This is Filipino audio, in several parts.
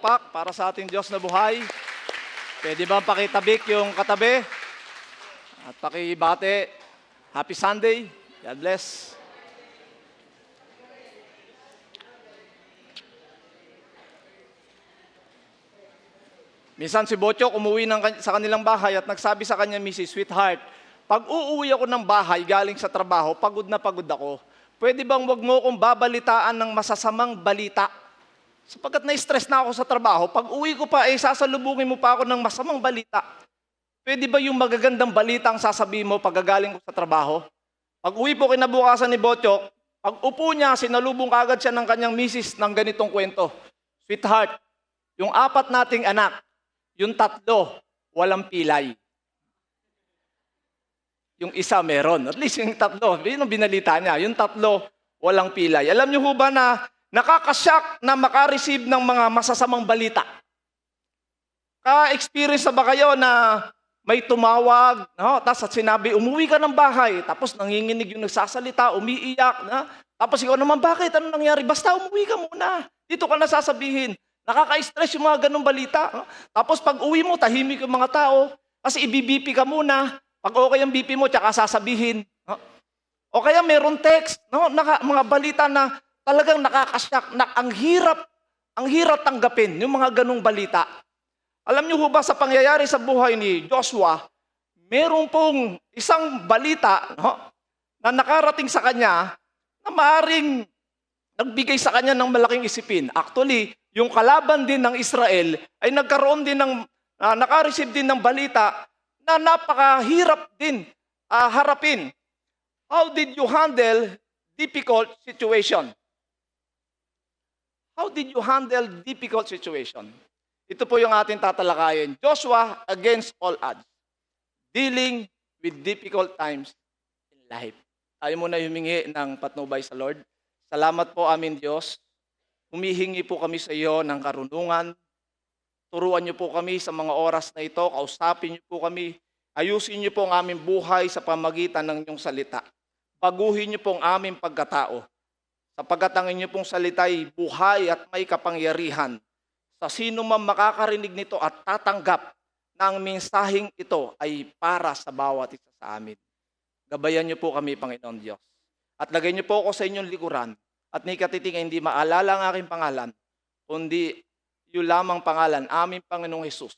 palakpak para sa ating Diyos na buhay. Pwede ba pakitabik yung katabi? At pakibate. Happy Sunday. God bless. Minsan si Bochok umuwi sa kanilang bahay at nagsabi sa kanya, Mrs. Sweetheart, pag uuwi ako ng bahay galing sa trabaho, pagod na pagod ako. Pwede bang wag mo akong babalitaan ng masasamang balita? Sapagkat na-stress na ako sa trabaho, pag uwi ko pa, sasalubungin mo pa ako ng masamang balita. Pwede ba yung magagandang balita ang sasabihin mo pagkagaling ko sa trabaho? Pag uwi po kinabukasan ni Bochok, pag upo niya, sinalubong kagad siya ng kanyang misis ng ganitong kwento. Sweetheart, yung 4 nating anak, yung 3, walang pilay. Yung isa meron. At least yung 3, yun ang binalita niya. Yung 3, walang pilay. Alam niyo ho ba na nakakashock na makareceive ng mga masasamang balita? Ka-experience na ba kayo na may tumawag, no? Tapos at sinabi, umuwi ka ng bahay. Tapos nanginginig yung nagsasalita, umiiyak. Na? Tapos ikaw naman, bakit? Ano nangyari? Basta umuwi ka muna. Dito ka na sasabihin. Nakaka-stress yung mga ganong balita. No? Tapos pag uwi mo, tahimik yung mga tao. Kasi i-BP ka muna. Pag okay ang BP mo, tsaka sasabihin. No? O kaya meron text, no? Mga balita na talagang nakakasyak, na ang hirap tanggapin yung mga ganong balita. Alam niyo ho ba sa pangyayari sa buhay ni Joshua, meron pong isang balita, no? Na nakarating sa kanya na maaaring nagbigay sa kanya ng malaking isipin. Actually, yung kalaban din ng Israel ay nagkaroon din ng, nakareceive din ng balita na napakahirap din harapin. How did you handle difficult situation? How did you handle difficult situation? Ito po yung ating tatalakayin. Joshua against all odds. Dealing with difficult times in life. Tayo muna humingi ng patnubay sa Lord. Salamat po amin Diyos. Humihingi po kami sa iyo ng karunungan. Turuan niyo po kami sa mga oras na ito. Kausapin niyo po kami. Ayusin niyo po ang aming buhay sa pamagitan ng inyong salita. Baguhin niyo po ang aming pagkatao. Sapagkat ang inyong pong salita ay buhay at may kapangyarihan. Sa sino man makakarinig nito at tatanggap na ang mensaheng ito ay para sa bawat isa sa amin. Gabayan niyo po kami, Panginoon Diyos. At lagay niyo po ako sa inyong likuran. At ni katiting hindi maalala ang aking pangalan, kundi yung lamang pangalan, aming Panginoong Hesus,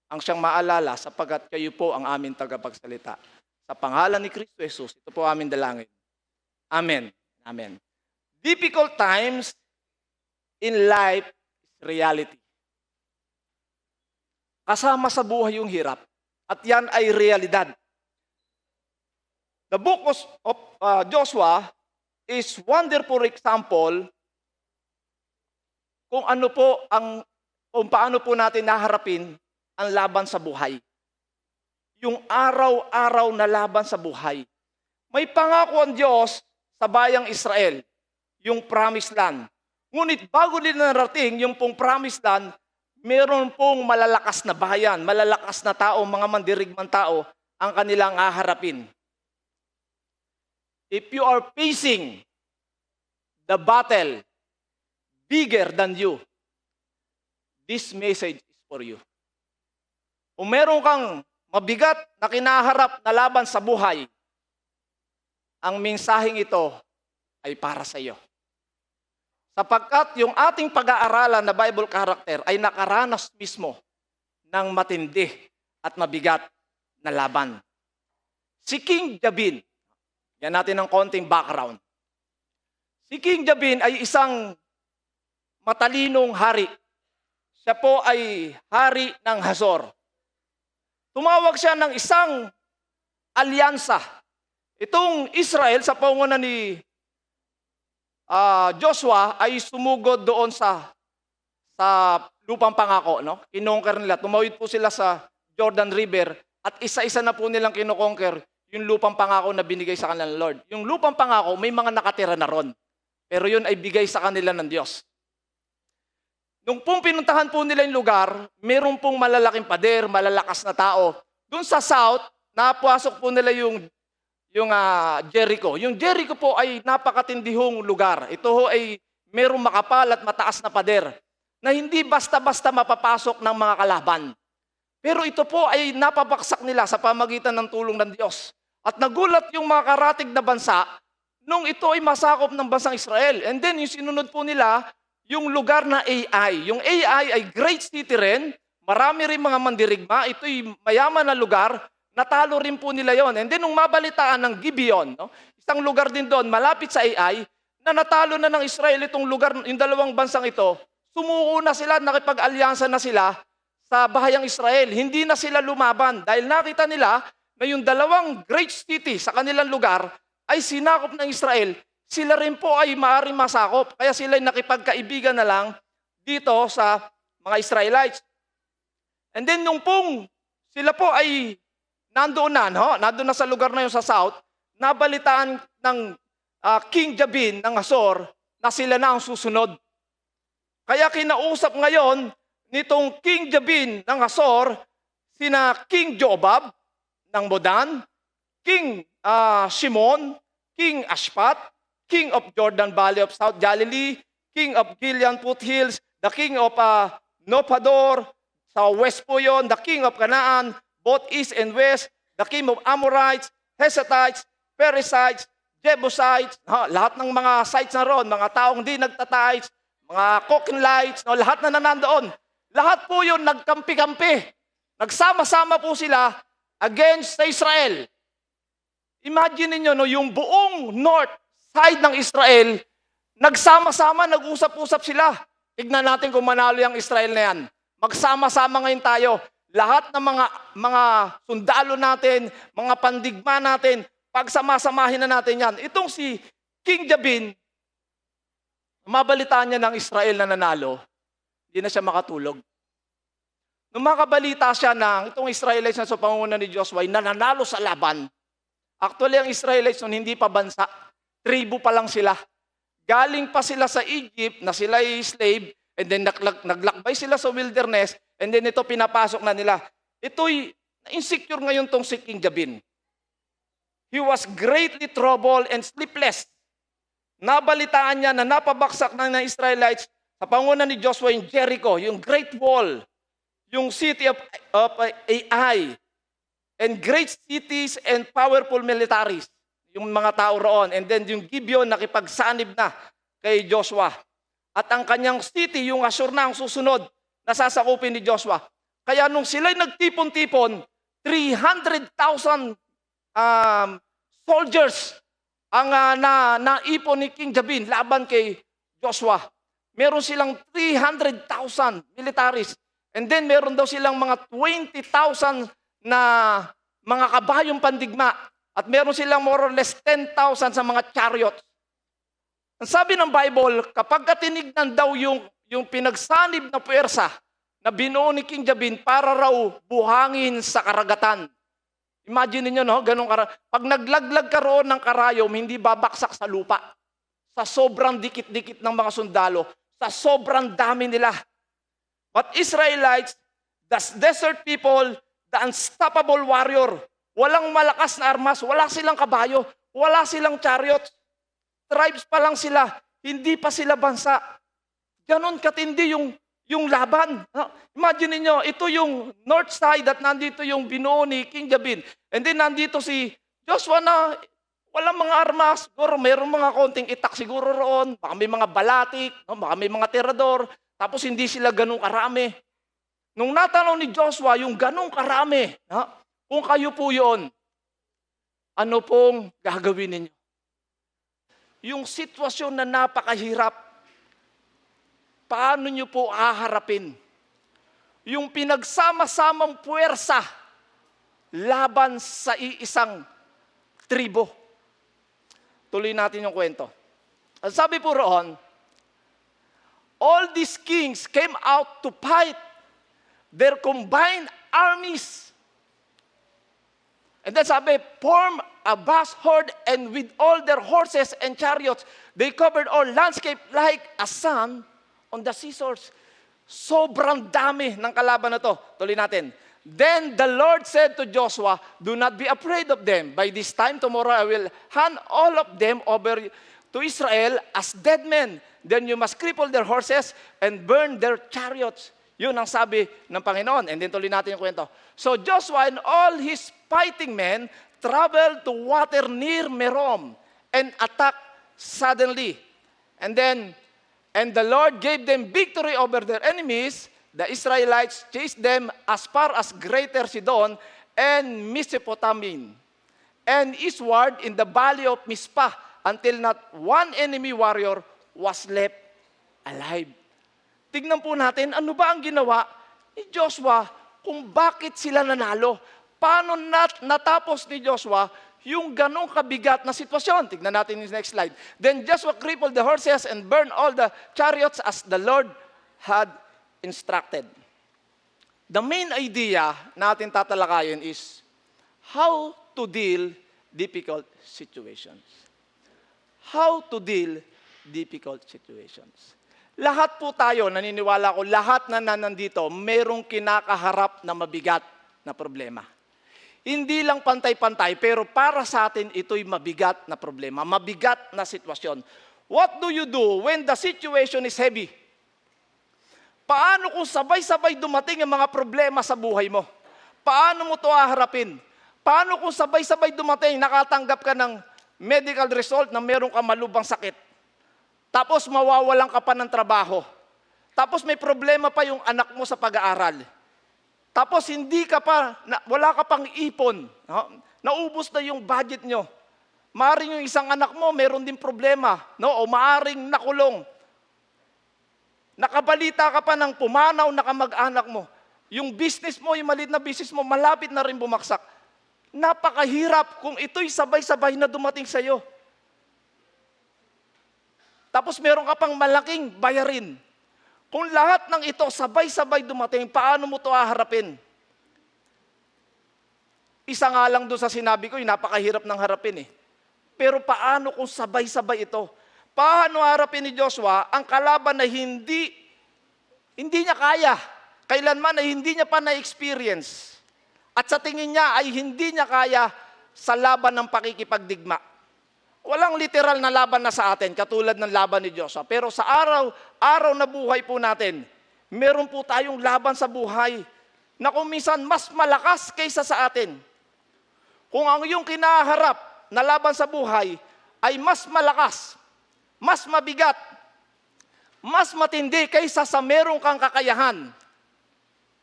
ang siyang maalala sapagkat kayo po ang aming tagapagsalita. Sa pangalan ni Kristo Jesus, ito po aming dalangin. Amen. Amen. Difficult times in life is reality. Kasama sa buhay yung hirap. At yan ay realidad. The book of Joshua is wonderful example kung paano po natin naharapin ang laban sa buhay. Yung araw-araw na laban sa buhay. May pangako ang Diyos sa bayang Israel, yung promised land. Ngunit bago nila narating yung pong promised land, meron pong malalakas na bayan, malalakas na tao, mga mandirigmang tao, ang kanilang haharapin. If you are facing the battle bigger than you, this message is for you. Kung meron kang mabigat na kinaharap na laban sa buhay, ang mensaheng ito ay para sa iyo. Sapagkat yung ating pag-aaralan na Bible character ay nakaranas mismo ng matindi at mabigat na laban. Si King Jabin, yan natin ng konting background. Si King Jabin ay isang matalinong hari. Siya po ay hari ng Hazor. Tumawag siya ng isang alyansa. Itong Israel sa pangunan ni Joshua ay sumugod doon sa lupang pangako. No? Kinonquer nila. Tumawid po sila sa Jordan River at isa-isa na po nilang kinokonquer yung lupang pangako na binigay sa kanila ng Lord. Yung lupang pangako, may mga nakatira na ron. Pero yun ay bigay sa kanila ng Diyos. Nung pong pinuntahan po nila yung lugar, meron pong malalaking pader, malalakas na tao. Doon sa south, napasok po nila yung Jericho. Yung Jericho po ay napakatindihong lugar. Ito ho ay merong makapal at mataas na pader. na hindi basta-basta mapapasok ng mga kalaban. Pero ito po ay napabaksak nila sa pamagitan ng tulong ng Diyos. At nagulat yung mga karatig na bansa nung ito ay masakop ng bansang Israel. And then yung sinunod po nila, yung lugar na Ai. Yung Ai ay great city rin, marami rin mga mandirigma, ito'y mayaman na lugar, natalo rin po nila yon. And then nung mabalitaan ng Gibeon, no, isang lugar din doon, malapit sa Ai, na natalo na ng Israel itong lugar, yung dalawang bansang ito, sumuko na sila, nakipag-alyansa na sila sa bahayang Israel. Hindi na sila lumaban dahil nakita nila na yung dalawang great city sa kanilang lugar ay sinakop ng Israel. Sila rin po ay maaaring masakop. Kaya sila ay nakipagkaibigan na lang dito sa mga Israelites. And then nung pong sila po ay nandoon na sa lugar na yun sa south, nabalitaan ng King Jabin ng Asor na sila na ang susunod. Kaya kinausap ngayon nitong King Jabin ng Asor, sina King Jobab ng Modan, King Shimon, King Ashpat, King of Jordan Valley of South Galilee, King of Gilead Foothills, the King of Nophador, sa west po yun, the King of Canaan, both east and west, the King of Amorites, Hesatites, Perizzites, Jebusites, lahat ng mga sites na ron, mga taong di nagtatites, mga Kokenites, lahat na nandoon. Lahat po yun nagkampi-kampi. Nagsama-sama po sila against sa Israel. Imagine niyo yung buong north side ng Israel, nagsama-sama, nag-usap-usap sila. Tignan natin kung manalo yung Israel na yan. Magsama-sama ngayon tayo. Lahat ng mga sundalo natin, mga pandigma natin, pagsama-samahin na natin yan. Itong si King Jabin, mabalitaan niya ng Israel na nanalo, hindi na siya makatulog. Nung makabalita siya na itong Israelites na sa pangunguna ni Joshua ay nananalo sa laban. Actually, ang Israelites nun hindi pa bansa. Tribo pa lang sila. Galing pa sila sa Egypt na sila ay slave and then naglakbay sila sa wilderness and then ito pinapasok na nila. Ito'y insecure ngayon tong si King Jabin. He was greatly troubled and sleepless. Nabalitaan niya na napabaksak ng Israelites sa pangunguna ni Joshua in Jericho, yung Great Wall, yung city of Ai, and great cities and powerful militaries, yung mga tao roon. And then yung Gibeon nakipagsanib na kay Joshua. At ang kanyang city, yung Ashur na ang susunod, nasasakupin ni Joshua. Kaya nung sila'y nagtipon-tipon, 300,000 soldiers ang naipon ni King Jabin laban kay Joshua. Meron silang 300,000 militaries. And then meron daw silang mga 20,000 na mga kabayong pandigma. At meron silang more or less 10,000 sa mga chariots. Ang sabi ng Bible, kapag tinignan daw yung pinagsanib na puwersa na binuo ni King Jabin para raw buhangin sa karagatan. Imagine niyo, ganun pag naglaglag ka roon ng karayom, hindi babaksak sa lupa. Sa sobrang dikit-dikit ng mga sundalo, sa sobrang dami nila. But Israelites, the desert people, the unstoppable warrior, walang malakas na armas, wala silang kabayo, wala silang chariots. Tribes pa lang sila, hindi pa sila bansa. Ganon katindi yung laban. Imagine niyo, ito yung north side at nandito yung binuo ni King Jabin. And then nandito si Joshua na walang mga armas, siguro mayroong mga konting itak siguro roon, baka may mga balatik, baka may mga tirador, tapos hindi sila ganun karami. Nung natanong ni Joshua yung ganun karami, kung kayo po yun, ano pong gagawin ninyo? Yung sitwasyon na napakahirap, paano nyo po haharapin? Yung pinagsama-samang puwersa laban sa iisang tribo. Tuloy natin yung kwento. Ang sabi po roon, all these kings came out to fight their combined armies. And then sabi, form a vast horde, and with all their horses and chariots, they covered all landscape like a sun on the seashores. Sobrang dami ng kalaban na to. Tuloy natin. Then the Lord said to Joshua, do not be afraid of them. By this time tomorrow I will hand all of them over to Israel as dead men. Then you must cripple their horses and burn their chariots. Yun ang sabi ng Panginoon. And then tuloy natin yung kwento. So Joshua and all his fighting men traveled to water near Merom and attacked suddenly. And the Lord gave them victory over their enemies. The Israelites chased them as far as Greater Sidon and Mesopotamine, and eastward in the valley of Mizpah, until not one enemy warrior was left alive. Tignan po natin, ano ba ang ginawa ni Joshua kung bakit sila nanalo? Paano natapos ni Joshua yung ganong kabigat na sitwasyon? Tignan natin yung next slide. Then Joshua crippled the horses and burned all the chariots as the Lord had instructed. The main idea natin tatalakayin is how to deal difficult situations. How to deal difficult situations. Lahat po tayo, naniniwala ko, lahat na nandito, merong kinakaharap na mabigat na problema. Hindi lang pantay-pantay, pero para sa atin, ito'y mabigat na problema, mabigat na sitwasyon. What do you do when the situation is heavy? Paano kung sabay-sabay dumating ang mga problema sa buhay mo? Paano mo ito haharapin? Paano kung sabay-sabay dumating, nakatanggap ka ng medical result na meron ka malubhang sakit? Tapos mawawalan ka pa ng trabaho. Tapos may problema pa yung anak mo sa pag-aaral. Tapos wala ka pang ipon. No? Naubos na yung budget nyo. Maaring yung isang anak mo, meron din problema. No? O maaring nakulong. Nakabalita ka pa ng pumanaw na kamag-anak mo. Yung business mo, yung maliit na business mo, malapit na rin bumagsak. Napakahirap kung ito'y sabay-sabay na dumating sa'yo. Tapos meron ka pang malaking bayarin. Kung lahat ng ito sabay-sabay dumating, paano mo ito haharapin? Isa nga lang doon sa sinabi ko, yung napakahirap ng harapin eh. Pero paano kung sabay-sabay ito? Paano harapin ni Joshua ang kalaban na hindi niya kaya? Kailanman ay hindi niya pa na-experience. At sa tingin niya ay hindi niya kaya sa laban ng pakikipagdigma. Walang literal na laban na sa atin, katulad ng laban ni Joshua. Pero sa araw na buhay po natin, meron po tayong laban sa buhay na kung minsan mas malakas kaysa sa atin. Kung ang iyong kinaharap na laban sa buhay ay mas malakas, mas mabigat, mas matindi kaysa sa merong kang kakayahan,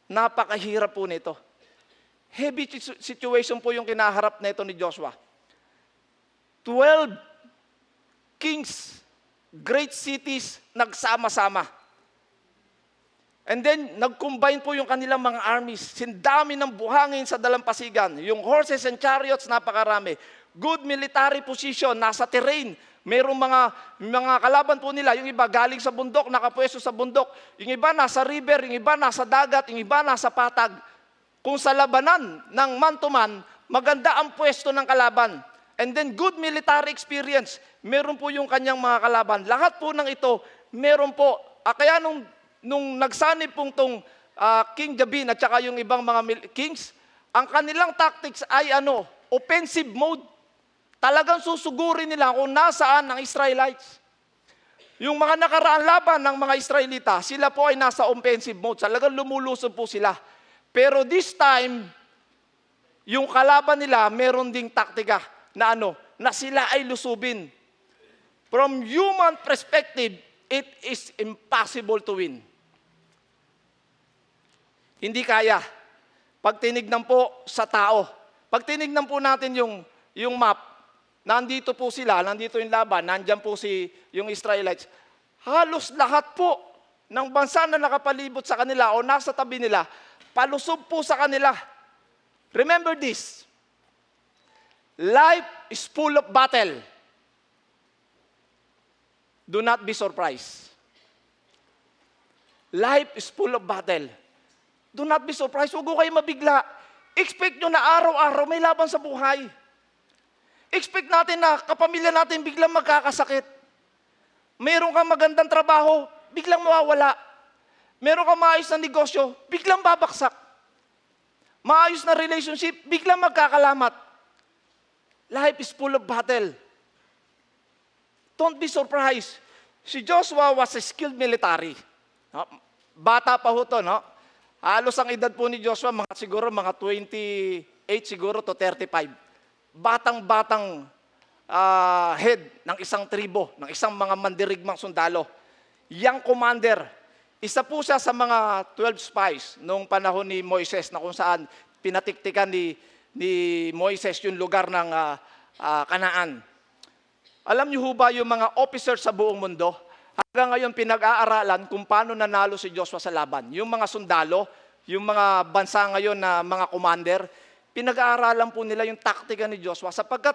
napakahirap po nito. Heavy situation po yung kinaharap na ito ni Joshua. 12 kings, great cities, nagsama-sama. And then, nag-combine po yung kanilang mga armies. Sindami ng buhangin sa dalampasigan. Yung horses and chariots, napakarami. Good military position, nasa terrain. Merong mga kalaban po nila. Yung iba galing sa bundok, nakapwesto sa bundok. Yung iba nasa river, yung iba nasa dagat, yung iba nasa patag. Kung sa labanan ng man-to-man, maganda ang pwesto ng kalaban. And then good military experience. Meron po yung kanyang mga kalaban. Lahat po ng ito, meron po. Kaya nung nagsanib pong King Jabin at saka yung ibang mga kings, ang kanilang tactics ay offensive mode. Talagang susugurin nila kung nasaan ang Israelites. Yung mga nakaraan laban ng mga Israelita, sila po ay nasa offensive mode. Talagang lumulusob po sila. Pero this time, yung kalaban nila, meron ding taktika na na sila ay lusubin. From human perspective, it is impossible to win. Hindi kaya. Pag tinignan po sa tao, pag tinignan po natin yung map, nandito po sila, nandito yung laban, nandyan po yung Israelites. Halos lahat po ng bansa na nakapalibot sa kanila o nasa tabi nila, palusob po sa kanila. Remember this. Life is full of battle. Do not be surprised. Life is full of battle. Do not be surprised. Huwag ko kayo mabigla. Expect nyo na araw-araw may laban sa buhay. Expect natin na kapamilya natin biglang magkakasakit. Meron kang magandang trabaho, biglang mawawala. Meron kang maayos na negosyo, biglang babaksak. Maayos na relationship, biglang magkakalamat. Life is full of battle. Don't be surprised. Si Joshua was a skilled military. No? Bata pa ho to, no? Halos ang edad po ni Joshua, siguro mga 28 siguro to 35. Batang-batang head ng isang tribo, ng isang mga mandirigmang sundalo. Young commander. Isa po siya sa mga 12 spies noong panahon ni Moises na kung saan pinatiktikan ni Moises yung lugar ng Kanaan. Alam niyo ho ba yung mga officers sa buong mundo, hanggang ngayon pinag-aaralan kung paano nanalo si Joshua sa laban. Yung mga sundalo, yung mga bansa ngayon na mga commander, pinag-aaralan po nila yung taktika ni Joshua sapagkat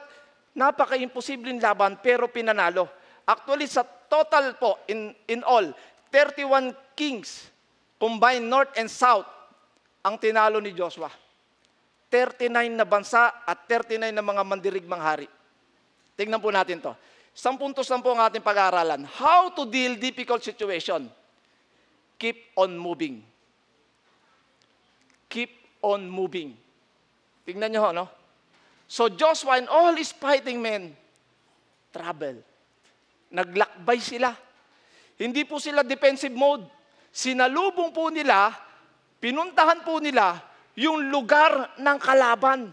napaka-imposibleng laban pero pinanalo. Actually, sa total po, in all, 31 kings, combined north and south, ang tinalo ni Joshua. 39 na bansa at 39 na mga mandirigmang hari. Tingnan po natin to. 10 puntos lang po ang ating pag-aaralan. How to deal difficult situation. Keep on moving. Keep on moving. Tingnan nyo, no? So Joshua and all his fighting men travel. Naglakbay sila. Hindi po sila defensive mode. Sinalubong po nila, pinuntahan po nila yung lugar ng kalaban.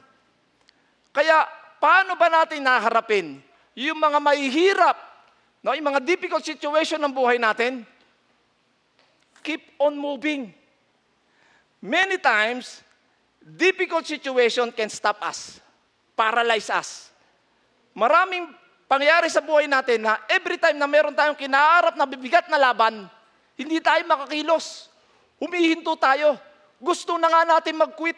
Kaya, paano ba natin naharapin yung mga mahihirap, no, yung mga difficult situation ng buhay natin? Keep on moving. Many times, difficult situation can stop us, paralyze us. Maraming pangyayari sa buhay natin na every time na meron tayong kinaharap na bibigat na laban, hindi tayo makakilos. Humihinto tayo. Gusto na nga natin mag-quit.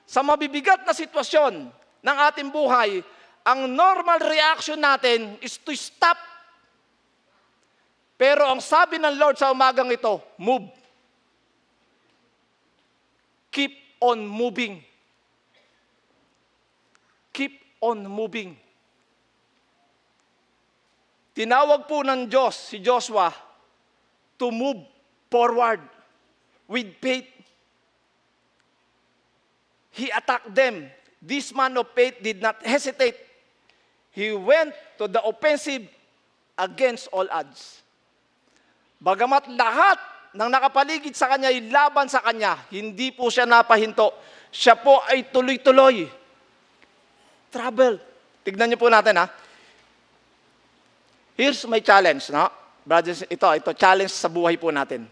Sa mabibigat na sitwasyon ng ating buhay, ang normal reaction natin is to stop. Pero ang sabi ng Lord sa umagang ito, move. Keep on moving. Keep on moving. Tinawag po ng Diyos si Joshua to move forward with faith. He attacked them. This man of faith did not hesitate. He went to the offensive against all odds. Bagamat lahat ng nakapaligid sa kanya ay laban sa kanya, hindi po siya napahinto. Siya po ay tuloy-tuloy. Travel. Tignan niyo po natin, ha. Here's my challenge, no? Brothers, ito challenge sa buhay po natin.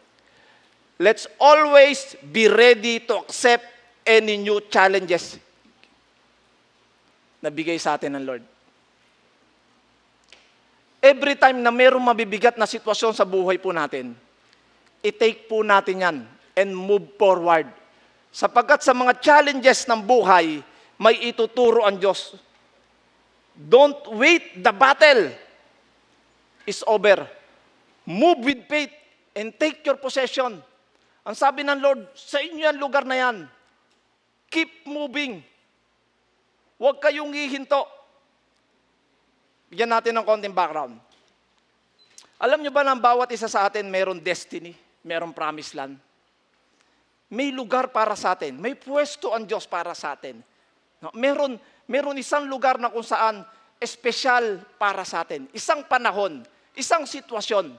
Let's always be ready to accept any new challenges na bigay sa atin ng Lord. Every time na mayroong mabibigat na sitwasyon sa buhay po natin, i-take po natin yan and move forward. Sapagkat sa mga challenges ng buhay, may ituturo ang Diyos. Don't wait, the battle is over. Move with faith and take your possession. Ang sabi ng Lord, sa inyo yan lugar na yan. Keep moving. Huwag kayong hihinto. Bigyan natin ng konting background. Alam nyo ba na bawat isa sa atin mayroong destiny, mayroong promised land? May lugar para sa atin, may pwesto ang Diyos para sa atin. No? Meron isang lugar na kung saan espesyal para sa atin. Isang panahon, isang sitwasyon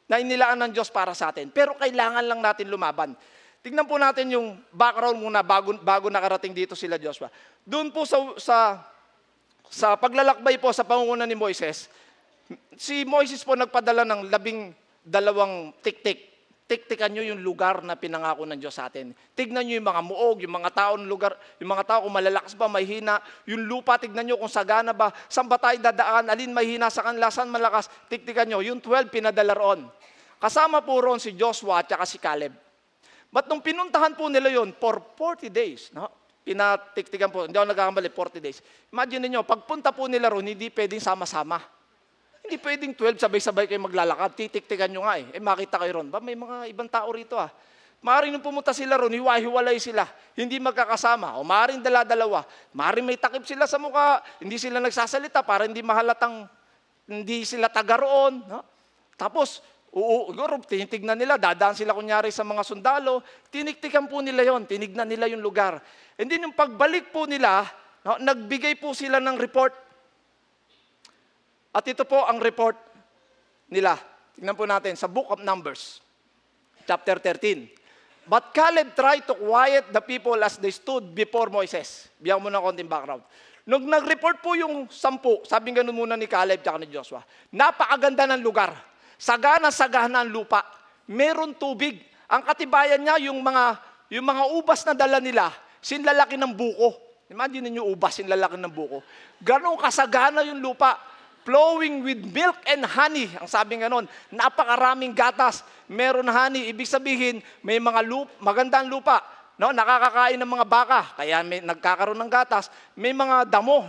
na inilaan ng Diyos para sa atin. Pero kailangan lang natin lumaban. Tignan po natin yung background muna bago nakarating dito sila Joshua. Doon po sa paglalakbay po sa pangunguna ni Moises, si Moises po nagpadala ng 12 tiktik. Tiktikan nyo yung lugar na pinangako ng Diyos sa atin. Tignan nyo yung mga muog, yung mga tao ng lugar, yung mga tao kung malalakas ba, mahina. Yung lupa, tignan nyo kung sagana ba, saan ba tayo dadaan, alin mahina sa kanila, saan malakas. Tiktikan nyo. Yung 12 pinadala roon. Kasama po roon si Joshua at saka si Caleb. But nung pinuntahan po nila yon for 40 days, no? Pinatiktikan po, hindi ako nagkakamali, 40 days. Imagine niyo, pagpunta po nila roon, hindi pwedeng sama-sama. Hindi pwedeng 12, sabay-sabay kayo maglalakad. Titiktikan nyo nga eh. Makita kayo ron. Ba, may mga ibang tao rito ah. Maaaring nung pumunta sila ron, hiwa-hiwalay sila. Hindi magkakasama. O maaaring dala-dalawa. Maaaring may takip sila sa mukha. Hindi sila nagsasalita para hindi mahalatang hindi sila taga roon. No? Tapos, tinitignan nila. Dadaan sila kunyari sa mga sundalo. Tiniktikan po nila yon. Tinignan nila yung lugar. And then yung pagbalik po nila, no, nagbigay po sila ng report. At ito po ang report nila. Tingnan po natin sa Book of Numbers, chapter 13. But Caleb tried to quiet the people as they stood before Moses. Bigyan mo ng konting background. Nung nag-report po yung 10, sabing ganun muna ni Caleb at ni Joshua, napakaganda ng lugar. Sagana-sagana ang lupa. Meron tubig. Ang katibayan niya, yung mga ubas na dala nila, sinlalaki ng buko. Imagine niyo ubas, sinlalaki ng buko. Ganong kasagana yung lupa. Flowing with milk and honey. Ang sabi nga nun, napakaraming gatas. Meron honey. Ibig sabihin, may mga magandang lupa. No? Nakakakain ng mga baka. Kaya may nagkakaroon ng gatas. May mga damo.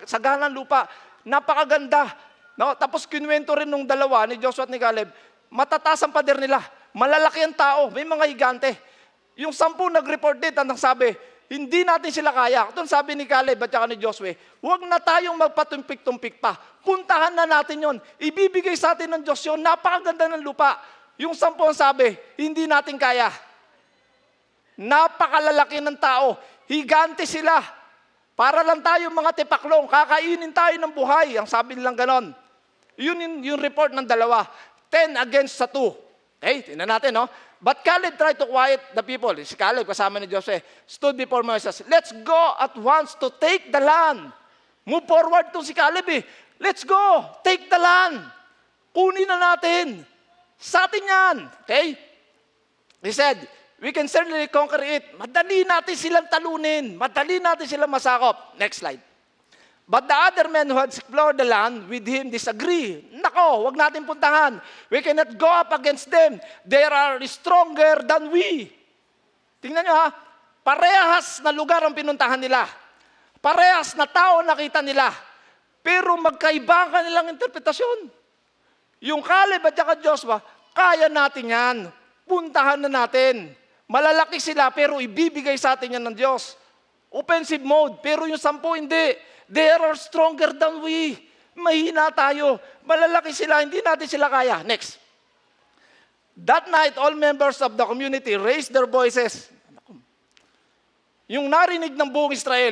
Saganang lupa. Napakaganda. No? Tapos kinuwento rin nung dalawa, ni Joshua at ni Caleb, matataas ang pader nila. Malalaki ang tao. May mga higante. Yung 10 nag-report din, ang sabi, hindi natin sila kaya. Ito sabi ni Caleb at saka ni Joshua, huwag na tayong magpatumpik-tumpik pa. Puntahan na natin yon. Ibibigay sa atin ng Diyos yun. Napakaganda ng lupa. Yung 10 ang sabi, hindi natin kaya. Napakalalaki ng tao. Higante sila. Para lang tayo mga tipaklong. Kakainin tayo ng buhay. Ang sabi nilang ganon. Yun yung report ng dalawa. 10 against 2. Okay, tingnan natin, no? But Caleb tried to quiet the people. Si Caleb, kasama ni Joseph, stood before Moses. Let's go at once to take the land. Move forward to si Caleb eh. Let's go, take the land. Kunin na natin. Sa atin yan. Okay? He said, we can certainly conquer it. Madali natin silang talunin. Madali natin silang masakop. Next slide. But the other men who had explored the land with him disagree. Nako, wag natin puntahan. We cannot go up against them. They are stronger than we. Tingnan nyo ha, parehas na lugar ang pinuntahan nila. Parehas na tao nakita nila. Pero magkaiba ang kanilang interpretasyon. Yung Caleb at saka Joshua, kaya natin yan. Puntahan na natin. Malalaki sila pero ibibigay sa atin yan ng Diyos. Offensive mode, pero yung 10 hindi. They are stronger than we. Mahina tayo. Malalaki sila, hindi natin sila kaya. Next. That night, all members of the community raised their voices. Yung narinig ng buong Israel,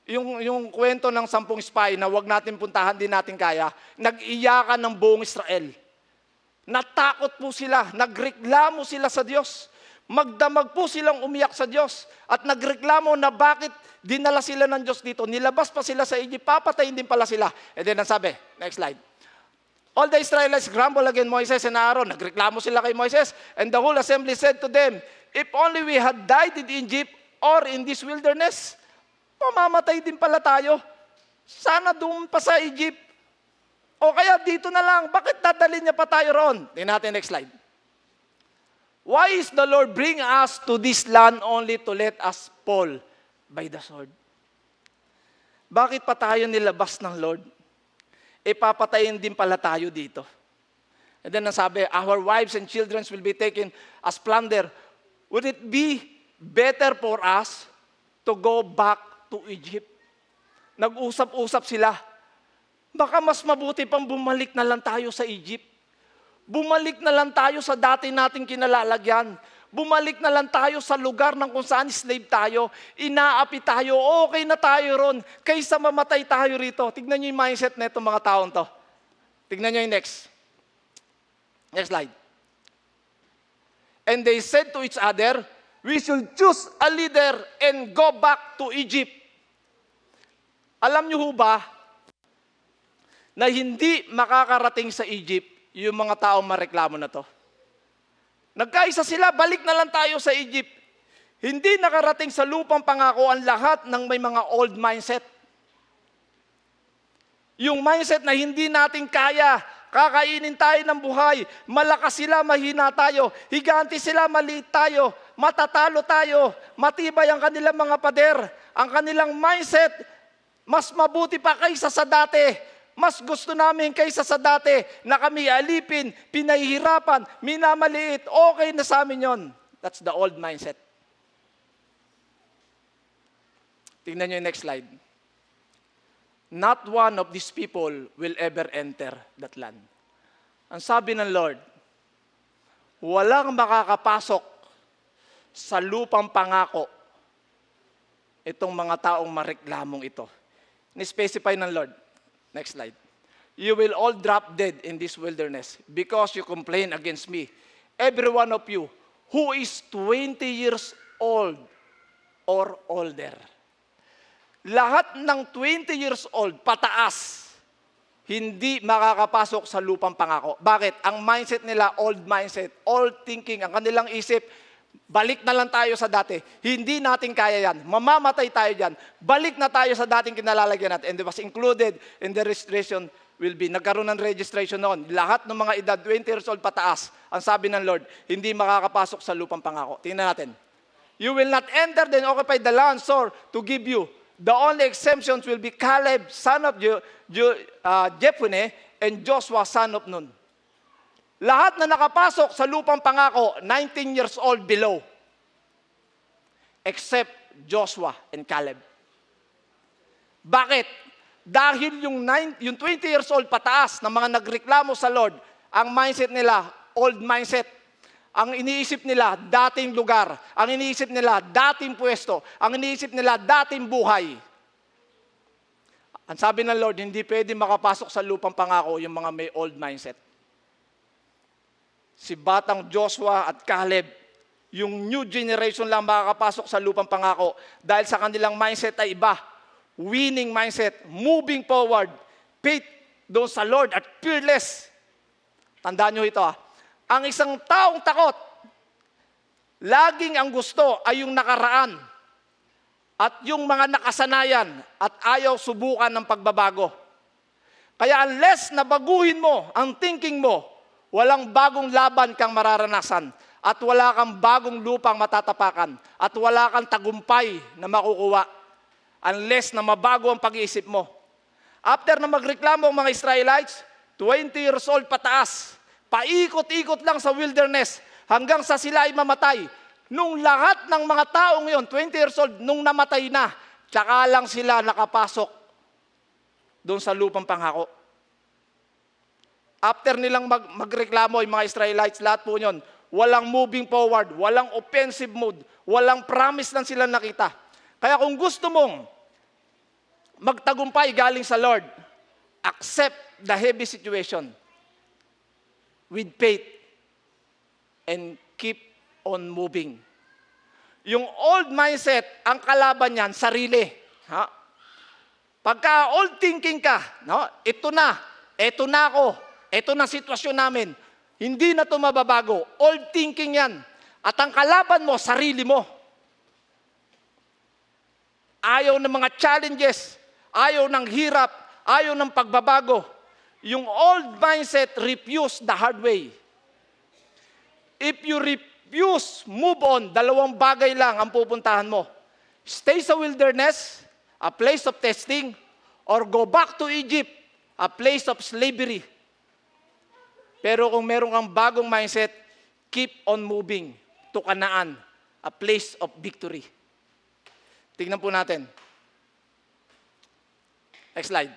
yung kwento ng 10 spy na wag natin puntahan, di natin kaya, nag-iyakan ng buong Israel. Natakot po sila, nagreklamo sila sa Diyos. Magdamag po silang umiyak sa Diyos at nagreklamo na bakit dinala sila ng Diyos dito. Nilabas pa sila sa Egypt, papatayin din pala sila. And then ang sabi, next slide. All the Israelites grumbled against Moses and Aaron. Nagreklamo sila kay Moses and the whole assembly said to them, if only we had died in Egypt or in this wilderness, mamamatay din pala tayo. Sana doon pa sa Egypt. O kaya dito na lang, bakit dadalhin niya pa tayo roon? Tingnan natin next slide. Why is the Lord bring us to this land only to let us fall by the sword? Bakit pa tayo nilabas ng Lord? Papatayin din pala tayo dito. And then nasabi, our wives and children will be taken as plunder. Would it be better for us to go back to Egypt? Nag-usap-usap sila. Baka mas mabuti pang bumalik na lang tayo sa Egypt. Bumalik na lang tayo sa dati nating kinalalagyan. Bumalik na lang tayo sa lugar ng kung saan slave tayo. Inaapi tayo. Okay na tayo ron. Kaysa mamatay tayo rito. Tignan nyo yung mindset na itong mga taon to. Tignan nyo yung next. Next slide. And they said to each other, we should choose a leader and go back to Egypt. Alam nyo ho ba na hindi makakarating sa Egypt yung mga taong mareklamo na to? Nagkaisa sila, balik na lang tayo sa Egypt. Hindi nakarating sa lupang pangako ang lahat ng may mga old mindset. Yung mindset na hindi natin kaya, kakainin tayo ng buhay, malakas sila, mahina tayo, higanti sila, maliit tayo, matatalo tayo, matibay ang kanilang mga pader, ang kanilang mindset, mas mabuti pa kaysa sa dati. Mas gusto namin kaysa sa dati na kami alipin, pinahihirapan, minamaliit, okay na sa amin yon. That's the old mindset. Tingnan nyo yung next slide. Not one of these people will ever enter that land. Ang sabi ng Lord, walang makakapasok sa lupang pangako itong mga taong mareklamong ito. Ni-specify ng Lord. Next slide. you will all drop dead in this wilderness because you complain against me. Every one of you who is 20 years old or older. Lahat ng 20 years old, pataas, hindi makakapasok sa lupang pangako. Bakit? Ang mindset nila, old mindset, old thinking, ang kanilang isip, balik na lang tayo sa dati. Hindi natin kaya yan. Mamamatay tayo dyan. Balik na tayo sa dating kinalalagyan natin. And it was included in the registration will be. Nagkaroon ng registration noon. Lahat ng mga edad, 20 years old pataas, ang sabi ng Lord, hindi makakapasok sa lupang pangako. Tingnan natin. You will not enter then occupy the land, swore to give you. The only exemptions will be Caleb, son of Jephunneh, and Joshua, son of Nun. Lahat na nakapasok sa lupang pangako, 19 years old below. Except Joshua and Caleb. Bakit? Dahil yung 20 years old pataas na mga nagreklamo sa Lord, ang mindset nila, old mindset. Ang iniisip nila, dating lugar. Ang iniisip nila, dating pwesto. Ang iniisip nila, dating buhay. Ang sabi ng Lord, hindi pwede makapasok sa lupang pangako yung mga may old mindset. Si batang Joshua at Caleb, yung new generation lang makakapasok sa lupang pangako dahil sa kanilang mindset ay iba. Winning mindset, moving forward, faith doon sa Lord at fearless. Tandaan nyo ito Ang isang taong takot, laging ang gusto ay yung nakaraan at yung mga nakasanayan at ayaw subukan ng pagbabago. Kaya unless nabaguhin mo ang thinking mo, walang bagong laban kang mararanasan at wala kang bagong lupang matatapakan at wala kang tagumpay na makukuha unless na mabago ang pag-iisip mo. After na magreklamo ang mga Israelites, 20 years old pataas, paikot-ikot lang sa wilderness hanggang sa sila ay mamatay. Nung lahat ng mga taong yon, 20 years old, nung namatay na, tsaka lang sila nakapasok doon sa lupang pangako. After nilang magreklamo yung mga Israelites, lahat po yun, walang moving forward, walang offensive mode, walang promise lang sila nakita. Kaya kung gusto mong magtagumpay galing sa Lord, accept the heavy situation with faith and keep on moving. Yung old mindset, ang kalaban niyan, sarili. Pagka old thinking ka, ito na ako, ito na sitwasyon namin, hindi na ito mababago. Old thinking yan. At ang kalaban mo, sarili mo. Ayaw ng mga challenges, ayaw ng hirap, ayaw ng pagbabago. Yung old mindset, refuse the hard way. If you refuse, move on, dalawang bagay lang ang pupuntahan mo. Stay sa wilderness, a place of testing, or go back to Egypt, a place of slavery. Pero kung meron kang bagong mindset, keep on moving to Canaan, a place of victory. Tingnan po natin. Next slide.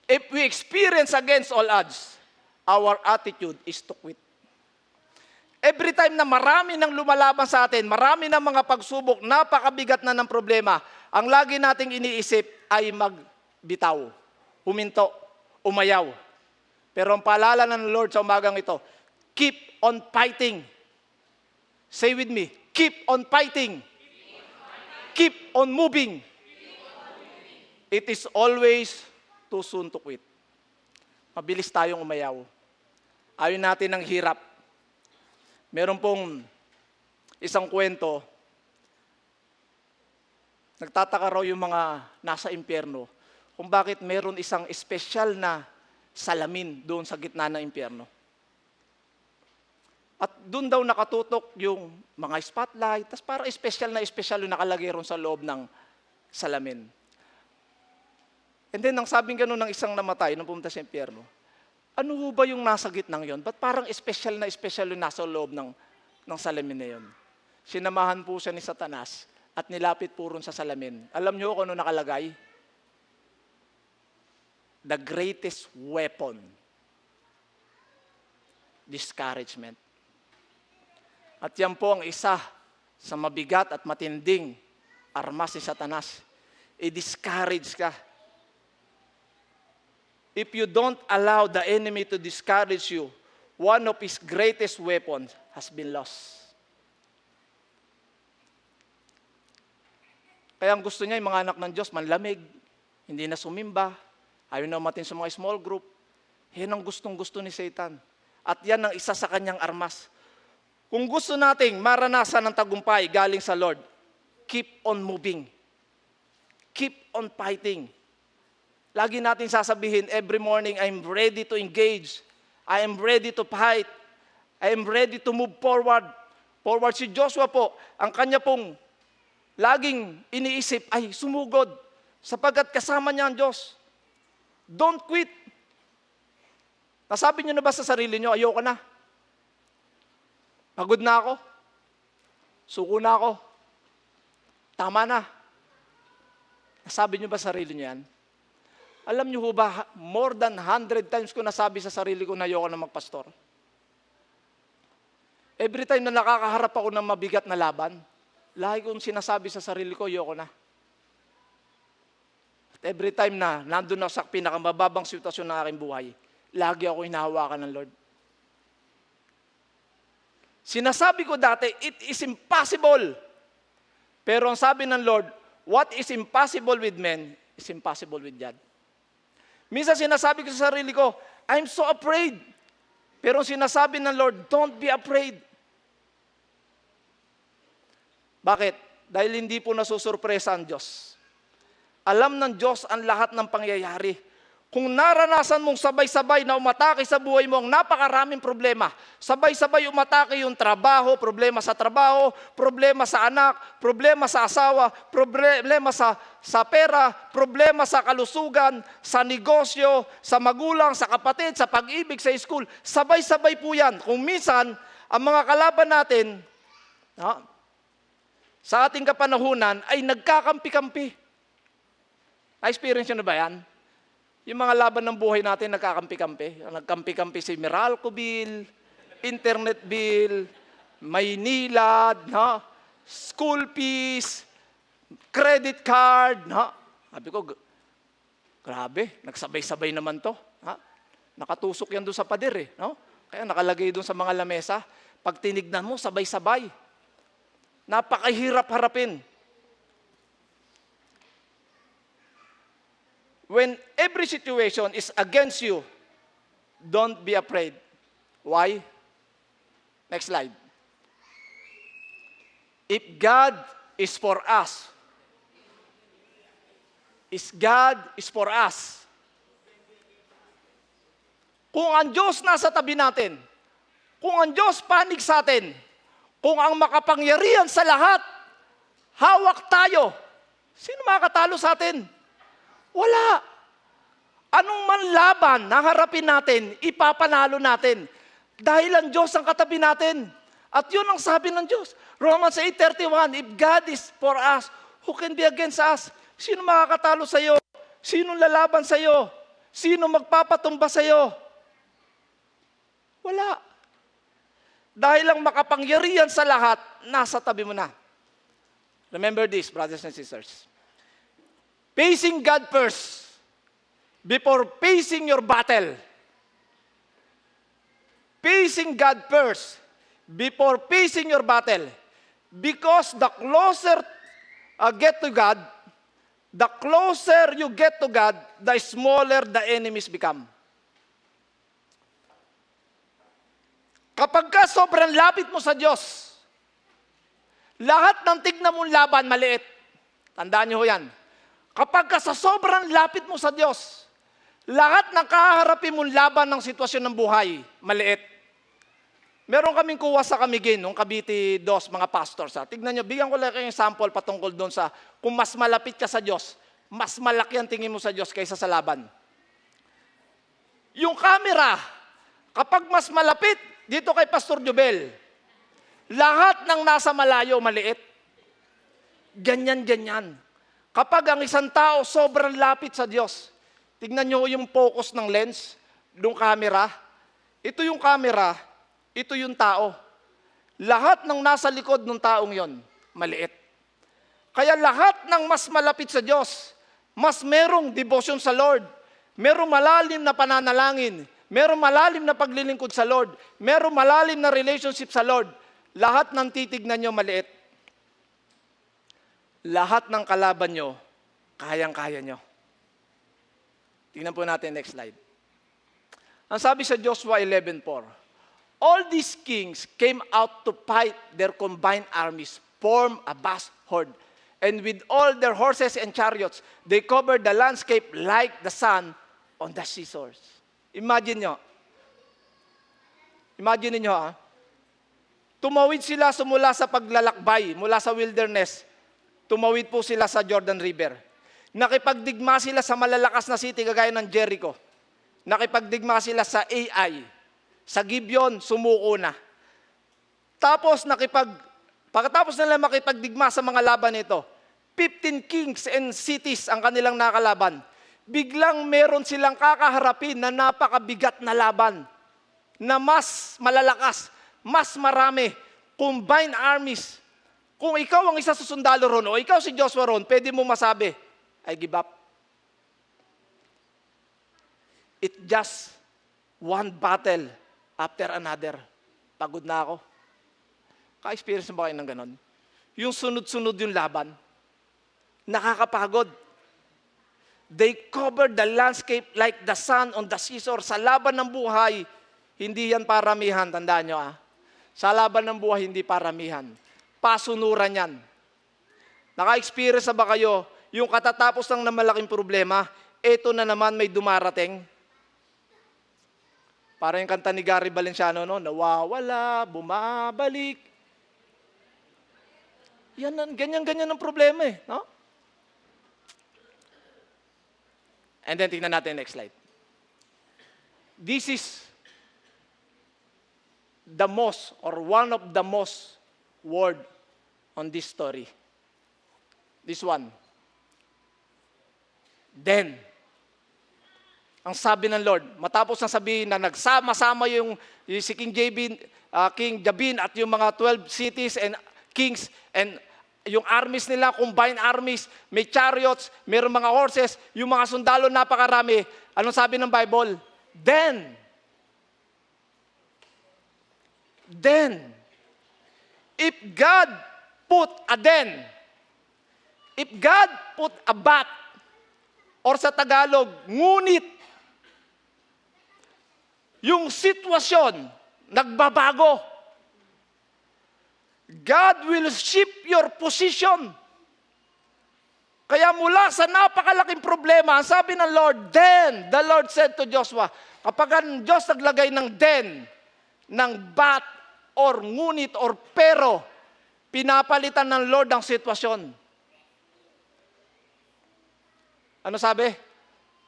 If we experience against all odds, our attitude is to quit. Every time na marami nang lumalaban sa atin, marami ng mga pagsubok, napakabigat na ng problema, ang lagi nating iniisip ay magbitaw, huminto, umayaw. Pero ang paalala ng Lord sa umagang ito, keep on fighting. Say with me, keep on fighting. Keep on moving. It is always too soon to quit. Mabilis tayong umayaw. Ayaw natin ng hirap. Meron pong isang kwento, nagtataka raw yung mga nasa impyerno kung bakit meron isang espesyal na salamin doon sa gitna ng impyerno. At doon daw nakatutok yung mga spotlight, tas parang espesyal yung nakalagay ron sa loob ng salamin. And then, nang sabing gano'n ng isang namatay nung pumunta sa impyerno, ano ho ba yung nasa gitnang yon? Ba't parang espesyal yung nasa loob ng salamin na yon? Sinamahan po siya ni Satanas at nilapit po ron sa salamin. Alam niyo kung ano nakalagay? The greatest weapon. Discouragement. At yan po ang isa sa mabigat at matinding armas ni Satanas. I-discourage ka. if you don't allow the enemy to discourage you, one of his greatest weapons has been lost. Kaya ang gusto niya, yung mga anak ng Diyos, manlamig, hindi na sumimba, ayaw na umatin sa mga small group. Yan ang gustong-gusto ni Satan. At yan ang isa sa kanyang armas. Kung gusto nating maranasan ng tagumpay galing sa Lord, keep on moving. Keep on fighting. Lagi natin sasabihin, every morning, I'm ready to engage. I am ready to fight. I am ready to move forward. Forward si Joshua po, ang kanya pong laging iniisip ay sumugod sapagkat kasama niya ang Diyos. Don't quit. Nasabi niyo na ba sa sarili niyo, ayoko na? Pagod na ako? Suko na ako? Tama na? Nasabi niyo ba sa sarili niyo yan? Alam niyo ho ba, more than 100 times ko nasabi sa sarili ko na ayoko na magpastor. Every time na nakakaharap ako ng mabigat na laban, lagi kong sinasabi sa sarili ko, ayoko na. At every time na nandun ako sa pinakamababang sitwasyon ng aking buhay, lagi ako hinahawakan ng Lord. Sinasabi ko dati, it is impossible. Pero ang sabi ng Lord, what is impossible with men is impossible with God. Minsan sinasabi ko sa sarili ko, I'm so afraid. Pero ang sinasabi ng Lord, don't be afraid. Bakit? Dahil hindi po nasusurpresa ang Diyos. Alam ng Diyos ang lahat ng pangyayari. Kung naranasan mong sabay-sabay na umatake sa buhay mo ang napakaraming problema, sabay-sabay umatake yung trabaho, problema sa trabaho, problema sa anak, problema sa asawa, problema sa pera, problema sa kalusugan, sa negosyo, sa magulang, sa kapatid, sa pag-ibig, sa school, sabay-sabay po yan. Kung minsan, ang mga kalaban natin, sa ating kapanahunan ay nagkakampi-kampi. Na-experience nyo na ba yan? Yung mga laban ng buhay natin nagkakampi-kampi. Nagkampi-kampi si Meralco bill, internet bill, Maynilad, school fees, credit card. Sabi ko, grabe, nagsabay-sabay naman to. Nakatusok yan doon sa pader. Kaya nakalagay doon sa mga lamesa. Pag tinignan mo, sabay-sabay. Napakahirap harapin. When every situation is against you, don't be afraid. Why? Next slide. If God is for us, God is for us. Kung ang Diyos nasa tabi natin, kung ang Diyos panig sa atin, kung ang makapangyarihan sa lahat, hawak tayo, sino makakatalo sa atin? Wala. Anong man laban na harapin natin, ipapanalo natin. Dahil ang Diyos ang katabi natin. At yun ang sabi ng Diyos. Romans 8:31, if God is for us, who can be against us? Sino makakatalo sa iyo? Sino lalaban sa iyo? Sino magpapatumba sa iyo? Wala. Dahil ang makapangyarihan sa lahat, nasa tabi mo na. Remember this, brothers and sisters. Facing God first, before facing your battle. Facing God first, before facing your battle. Because the closer get to God, the closer you get to God, the smaller the enemies become. Kapag ka sobrang lapit mo sa Diyos, lahat ng tignan mong laban, maliit. Tandaan niyo yan. Kapag ka sa sobrang lapit mo sa Diyos, lahat ng kaharapin mong laban ng sitwasyon ng buhay, maliit. Meron kaming kuha sa Camiguin, nung Cavite 2, mga pastors. Tignan niyo, bigyan ko lang kayong sample patungkol doon sa kung mas malapit ka sa Diyos, mas malaki ang tingin mo sa Diyos kaysa sa laban. Yung camera, kapag mas malapit, dito kay Pastor Jubel, lahat ng nasa malayo, maliit. Ganyan. Kapag ang isang tao sobrang lapit sa Diyos, tignan nyo yung focus ng lens, yung camera. Ito yung camera, ito yung tao. Lahat ng nasa likod ng taong yon, maliit. Kaya lahat ng mas malapit sa Diyos, mas merong devotion sa Lord, merong malalim na pananalangin, merong malalim na paglilingkod sa Lord, merong malalim na relationship sa Lord, lahat ng titignan nyo maliit. Lahat ng kalaban nyo, kayang-kaya nyo. Tingnan po natin next slide. Ang sabi sa Joshua 11:4, all these kings came out to fight, their combined armies formed a vast horde. And with all their horses and chariots, they covered the landscape like the sun on the seashores. Imagine nyo. Imagine niyo tumawid sila sumula sa paglalakbay, mula sa wilderness. Tumawid po sila sa Jordan River. Nakipagdigma sila sa malalakas na city kagaya ng Jericho. Nakipagdigma sila sa Ai. Sa Gibeon, sumuko na. Tapos pagkatapos nila makipagdigma sa mga laban nito, 15 kings and cities ang kanilang nakalaban. Biglang meron silang kakaharapin na napakabigat na laban, na mas malalakas, mas marami, combined armies. Kung ikaw ang isa sa sundalo ron, o ikaw si Joshua ron, pwede mo masabi, I give up. It just one battle after another. Pagod na ako. Ka-experience ba kayo ng ganon? Yung sunod-sunod yung laban. Nakakapagod. They covered the landscape like the sun on the seashore. Sa laban ng buhay, hindi yan paramihan. Tandaan nyo Sa laban ng buhay, hindi paramihan. Pasunuran yan. Naka-experience na ba kayo, yung katatapos lang na malaking problema, eto na naman may dumarating. Parang yung kanta ni Gary Valenciano, nawawala, bumabalik. Ganyan-ganyan ang problema no? And then, tingnan natin next slide. This is the most, or one of the most word on this story. This one. Then, ang sabi ng Lord, matapos na sabihin na nagsama-sama yung si King Jabin at yung mga 12 cities and kings and yung armies nila, combined armies, may chariots, mayroong mga horses, yung mga sundalo napakarami. Anong sabi ng Bible? Then, if God put a then, if God put a but, or sa Tagalog, ngunit, yung sitwasyon, nagbabago. God will shift your position. Kaya mula sa napakalaking problema, ang sabi ng Lord, then, the Lord said to Joshua, kapag ang Diyos naglagay ng then, ng but, or ngunit, or pero, pinapalitan ng Lord ang sitwasyon. Ano sabi?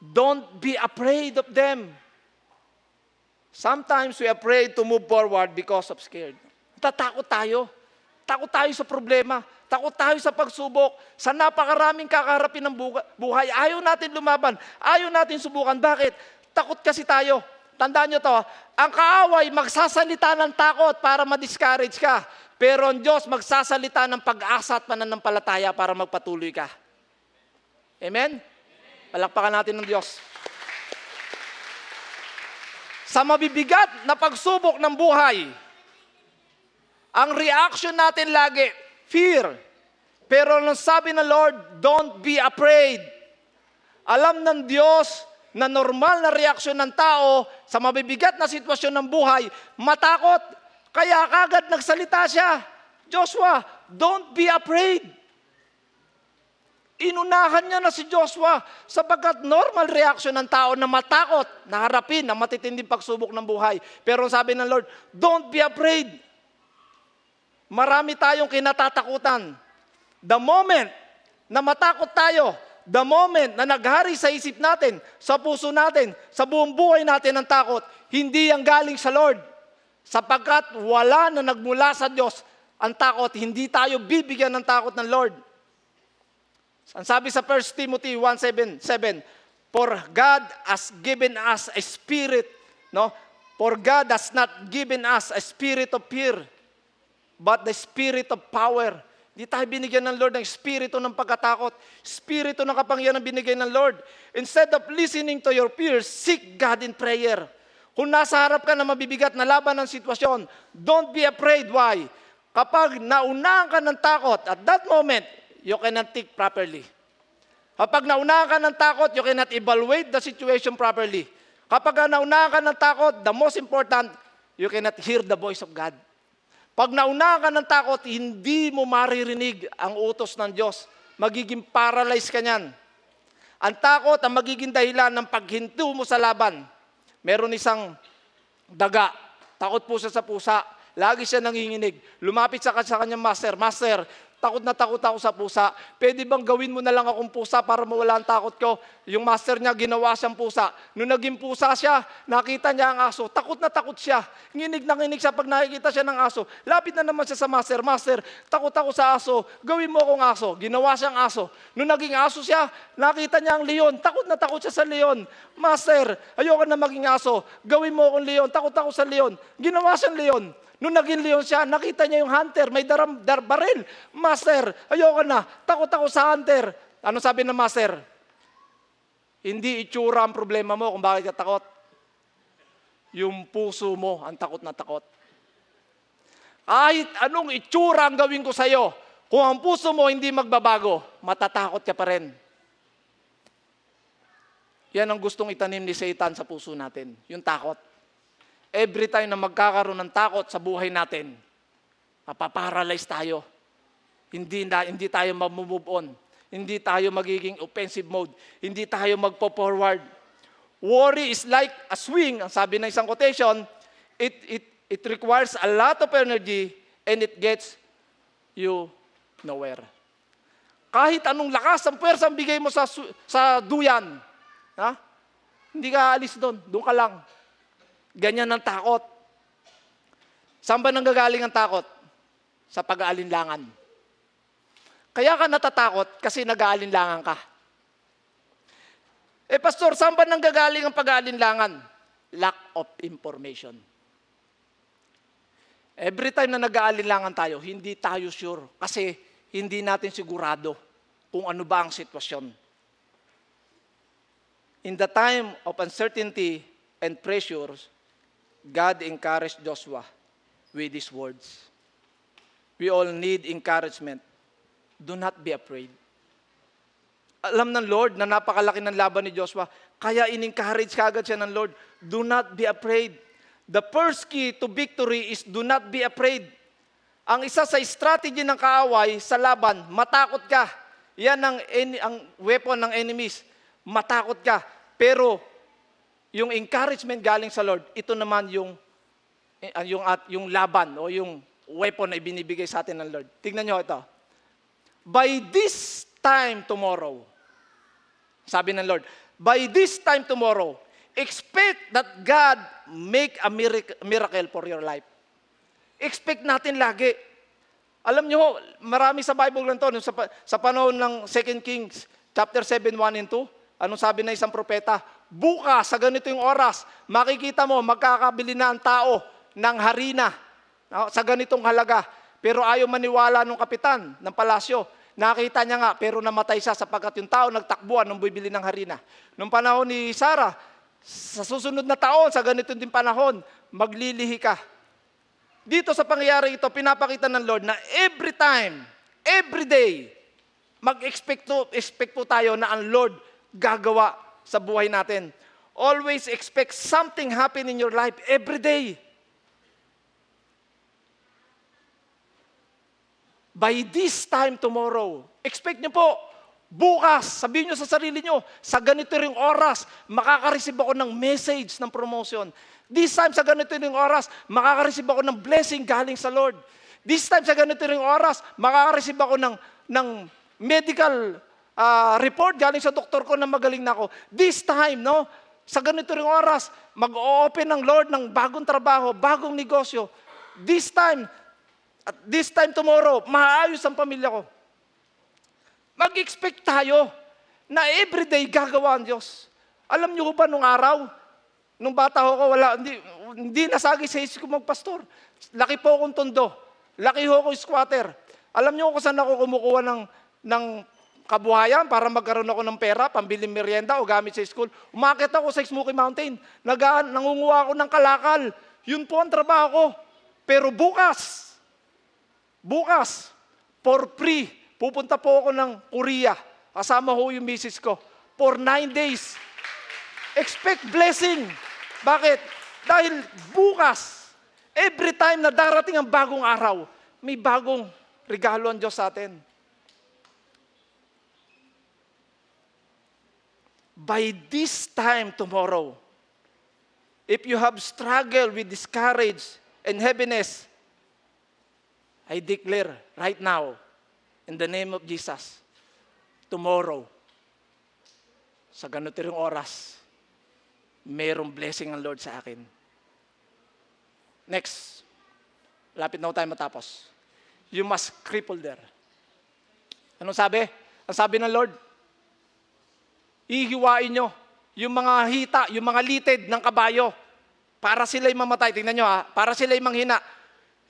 Don't be afraid of them. Sometimes we are afraid to move forward because of scared. Tatakot tayo. Takot tayo sa problema. Takot tayo sa pagsubok. Sa napakaraming kakaharapin ng buhay. Ayaw natin lumaban. Ayaw natin subukan. Bakit? Takot kasi tayo. Tandaan nyo to, ang kaaway magsasalita ng takot para ma-discourage ka. Pero ang Diyos magsasalita ng pag-asa at pananampalataya para magpatuloy ka. Amen? Palakpakan natin ng Diyos. Sa mabibigat na pagsubok ng buhay, ang reaction natin lagi, fear. Pero nang sabi ng Lord, don't be afraid. Alam ng Diyos na normal na reaksyon ng tao sa mabibigat na sitwasyon ng buhay, matakot. Kaya kagad nagsalita siya, Joshua, don't be afraid. Inunahan niya na si Joshua sapagkat normal reaction ng tao na matakot, na harapin ang matitinding pagsubok ng buhay. Pero sabi ng Lord, don't be afraid. Marami tayong kinatatakutan. The moment na matakot tayo, the moment na naghari sa isip natin, sa puso natin, sa buong buhay natin ang takot, hindi ang galing sa Lord. Sapagkat wala na nagmula sa Diyos ang takot, hindi tayo bibigyan ng takot ng Lord. Ang sabi sa 1 Timothy 1:7, for God has given us a spirit, For God has not given us a spirit of fear, but the spirit of power. Di tayo binigyan ng Lord ng espiritu ng pagkatakot. Espiritu ng kapangyarihan ang binigay ng Lord. Instead of listening to your fears, seek God in prayer. Kung nasa harap ka na mabibigat na laban ng sitwasyon, don't be afraid. Why? Kapag naunahan ka ng takot, at that moment, you cannot think properly. Kapag naunahan ka ng takot, you cannot evaluate the situation properly. Kapag naunahan ka ng takot, the most important, you cannot hear the voice of God. Pag naunahan ka ng takot, hindi mo maririnig ang utos ng Diyos. Magiging paralyzed ka niyan. Ang takot ang magiging dahilan ng paghinto mo sa laban. Meron isang daga, takot po siya sa pusa. Lagi siya nanginginig. Lumapit sa kanyang master, Master, takot na takot ako sa pusa. Pwede bang gawin mo na lang akong pusa para mawala ang takot ko? Yung master niya, ginawa siyang pusa. Nung naging pusa siya, nakita niya ang aso. Takot na takot siya. Nginig na nginig siya pag nakikita siya ng aso. Lapit na naman siya sa master. Master, takot ako sa aso. Gawin mo akong aso. Ginawa siyang aso. Nung naging aso siya, nakita niya ang leon. Takot na takot siya sa leon. Master, ayoko na maging aso. Gawin mo akong leon. Takot ako sa leon. Ginawa siyang leon. Nung naging leon siya, nakita niya yung hunter, may baril. Master, ayoko na, takot ako sa hunter. Ano sabi ng master? Hindi itsura ang problema mo kung bakit ka takot. Yung puso mo ang takot na takot. Kahit anong itsura ang gawin ko sa'yo, kung ang puso mo hindi magbabago, matatakot ka pa rin. Yan ang gustong itanim ni Satan sa puso natin, yung takot. Every time na magkakaroon ng takot sa buhay natin, mapaparalyze tayo. Hindi tayo mag-move on. Hindi tayo magiging offensive mode. Hindi tayo magpo-forward. Worry is like a swing. Ang sabi ng isang quotation, it requires a lot of energy and it gets you nowhere. Kahit anong lakas, ang pwersa ang bigay mo sa duyan, ha? Hindi ka aalis doon. Doon ka lang. Ganyan ang takot. Saan ba nanggagaling ang takot? Sa pag-aalinlangan. Kaya ka natatakot kasi nag-aalinlangan ka. Pastor, saan ba nanggagaling ang pag-aalinlangan? Lack of information. Every time na nag-aalinlangan tayo, hindi tayo sure kasi hindi natin sigurado kung ano ba ang sitwasyon. In the time of uncertainty and pressures, God encouraged Joshua with these words. We all need encouragement. Do not be afraid. Alam ng Lord na napakalaki ng laban ni Joshua, kaya in-encourage kagad siya ng Lord, do not be afraid. The first key to victory is do not be afraid. Ang isa sa strategy ng kaaway sa laban, matakot ka. Yan ang weapon ng enemies. Matakot ka. Pero yung encouragement galing sa Lord, ito naman yung laban o yung weapon na ibinibigay sa atin ng Lord. Tingnan nyo ito. By this time tomorrow, sabi ng Lord, by this time tomorrow, expect that God make a miracle for your life. Expect natin lagi. Alam nyo, marami sa Bible lang ito, sa panahon ng 2 Kings, chapter 7, 1 and 2, anong sabi ng isang propeta? Bukas, sa ganito yung oras, makikita mo, magkakabili na ang tao ng harina sa ganitong halaga. Pero ayaw maniwala nung kapitan ng palasyo. Nakita niya nga, pero namatay siya sapagkat yung tao nagtakbuhan nung bibili ng harina. Nung panahon ni Sarah, sa susunod na taon, sa ganito din panahon, maglilihi ka. Dito sa pangyayari ito, pinapakita ng Lord na every time, every day, mag-expect po tayo na ang Lord gagawa sa buhay natin. Always expect something happen in your life every day. By this time tomorrow, expect nyo po, bukas, sabihin nyo sa sarili nyo, sa ganito ring oras, makaka-receive ako ng message ng promotion. This time, sa ganito ring oras, makaka-receive ako ng blessing galing sa Lord. This time, sa ganito ring oras, makaka-receive ako ng medical report galing sa doktor ko na magaling na ako. This time, no, sa ganito ring oras, mag-open ng Lord ng bagong trabaho, bagong negosyo. This time, at this time tomorrow, maayos ang pamilya ko. Mag-expect tayo na everyday gagawa ang Diyos. Alam niyo ba nung araw, nung bata ko, hindi nasagi sa isip ko magpastor. Laki po akong tondo. Laki ho ako squatter. Alam niyo kung saan ako kumukuha ng kabuhayan para magkaroon ako ng pera, pambiling merienda o gamit sa school? Umakit ako sa Smoky Mountain. Nangunguha ako ng kalakal. Yun po ang trabaho ko. Pero bukas, for free, pupunta po ako ng Korea. Kasama ho yung misis ko. For 9 days. Expect blessing. Bakit? Dahil bukas, every time na darating ang bagong araw, may bagong regalo ang Diyos sa atin. By this time tomorrow, if you have struggled with discourage and heaviness, I declare right now, in the name of Jesus, tomorrow, sa ganito ring oras, mayroong blessing ang Lord sa akin. Next, lapit na tayo matapos. You must cripple there. Anong sabi? Ang sabi ng Lord, ihiwain nyo yung mga hita, yung mga litid ng kabayo para sila'y mamatay. Tingnan nyo para sila'y manghina.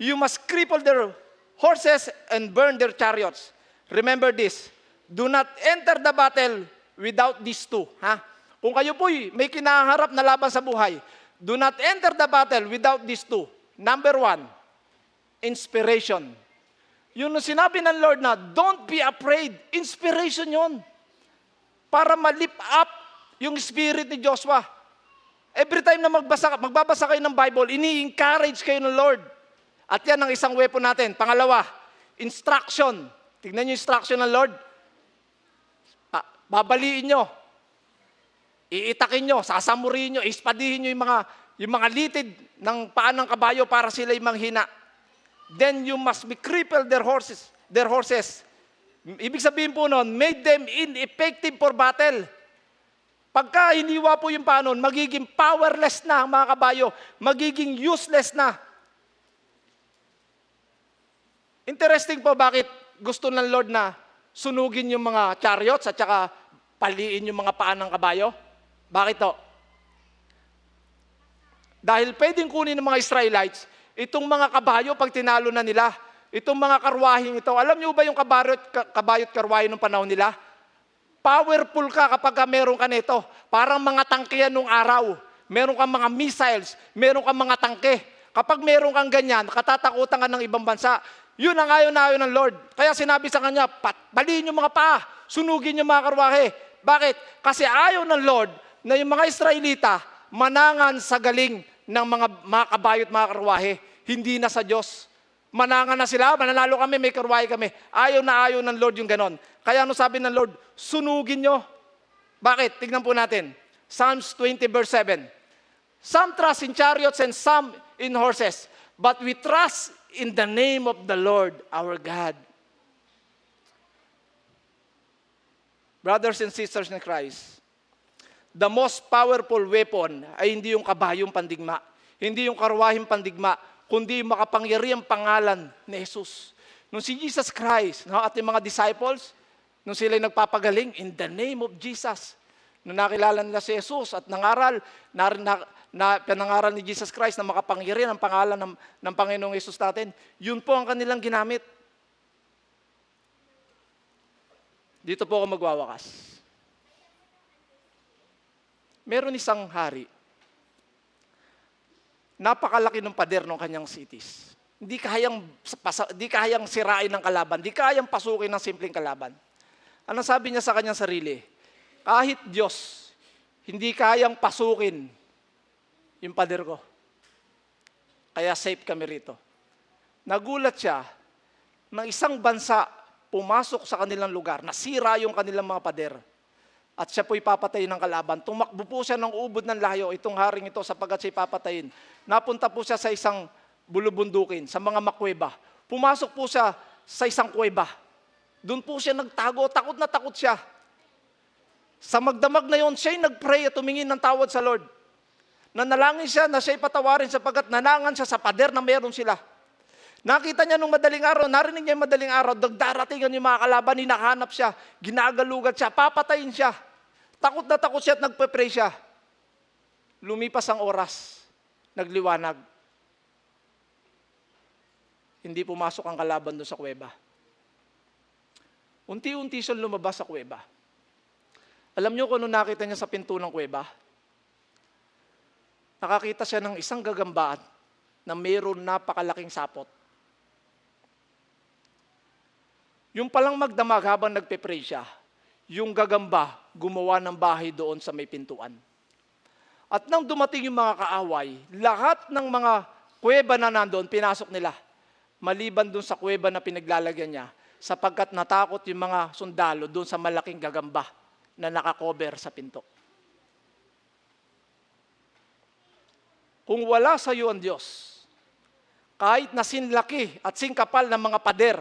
You must cripple their horses and burn their chariots. Remember this, do not enter the battle without these two. Kung kayo po'y may kinaharap na laban sa buhay, do not enter the battle without these two. Number 1, inspiration. Yun ang sinabi ng Lord na, don't be afraid. Inspiration yon. Para ma-lift up yung spirit ni Joshua. Every time na magbabasa kayo ng Bible, ini-encourage kayo ng Lord. At yan ang isang weapon natin. Pangalawa, instruction. Tignan niyo yung instruction ng Lord. Babaliin nyo. Iitakin nyo, sasamurin nyo, ispadihin nyo yung mga litid ng paan ng kabayo para sila'y manghina. Then you must be cripple their horses. Ibig sabihin po nun, made them ineffective for battle. Pagka hiniwa po yung panon, magiging powerless na ang mga kabayo, magiging useless na. Interesting po bakit gusto ng Lord na sunugin yung mga chariots at saka paliin yung mga paan ng kabayo. Bakit to? Dahil pwedeng kunin ng mga Israelites, itong mga kabayo pag tinalo na nila, itong mga karwahing ito, alam niyo ba yung kabayo't karwahe nung panahon nila? Powerful ka kapag meron ka nito. Parang mga tangke yan nung araw. Meron kang mga missiles, meron kang mga tangke. Kapag meron kang ganyan, katatakutan ka ng ibang bansa. Yun ang ayaw na ayaw ng Lord. Kaya sinabi sa kanya, baliin yung mga paa, sunugin yung mga karwahe. Bakit? Kasi ayaw ng Lord na yung mga Israelita manangan sa galing ng mga kabayo at mga karwahe. Hindi na sa Diyos. Manangan na sila, mananalo kami, may karwahe kami. Ayaw na ayaw ng Lord yung ganon. Kaya ano sabi ng Lord? Sunugin nyo. Bakit? Tignan po natin. Psalms 20 verse 7. Some trust in chariots and some in horses, but we trust in the name of the Lord our God. Brothers and sisters in Christ, the most powerful weapon ay hindi yung kabayong pandigma, hindi yung karwahing pandigma, kundi yung makapangyarihang pangalan ni Jesus. Nung si Jesus Christ at yung mga disciples, nung sila'y nagpapagaling, in the name of Jesus, nung nakilala nila si Jesus at nangaral ni Jesus Christ na makapangyarihan ang pangalan ng Panginoong Jesus natin, yun po ang kanilang ginamit. Dito po ako magwawakas. Meron isang hari, napakalaki ng pader ng kanyang cities. Hindi kayang sirain ng kalaban, hindi kayang pasukin ng simpleng kalaban. Anong sabi niya sa kanyang sarili? Kahit Diyos, hindi kayang pasukin yung pader ko. Kaya safe kami rito. Nagulat siya ng isang bansa pumasok sa kanilang lugar, nasira yung kanilang mga pader. At siya po'y papatayin ng kalaban. Tumakbo po siya ng ubod ng layo, itong haring ito, sapagkat siya'y papatayin. Napunta po siya sa isang bulubundukin, sa mga makweba. Pumasok po siya sa isang kuweba. Doon po siya nagtago, takot na takot siya. Sa magdamag na yon, siya'y nagpray at tumingin ng tawad sa Lord. Nanalangin siya na siya'y patawarin sapagkat nanangan siya sa pader na meron sila. Nakita niya nung madaling araw, narinig niya yung madaling araw, dagdaratingan yung mga kalaban, hinahanap siya, ginagalugat siya, papatayin siya. Takot na takot siya at nagpe-pray siya. Lumipas ang oras, nagliwanag. Hindi pumasok ang kalaban doon sa kuweba. Unti-unti siyang lumabas sa kuweba. Alam niyo kung ano nakita niya sa pinto ng kuweba? Nakakita siya ng isang gagamba na mayroon napakalaking sapot. Yung palang magdamag habang nagpe-pray siya, yung gagamba gumawa ng bahay doon sa may pintuan. At nang dumating yung mga kaaway, lahat ng mga kuweba na nandoon, pinasok nila. Maliban doon sa kuweba na pinaglalagyan niya, sapagkat natakot yung mga sundalo doon sa malaking gagamba na nakakover sa pinto. Kung wala sa iyo ang Diyos, kahit na sinlaki at singkapal ng mga pader,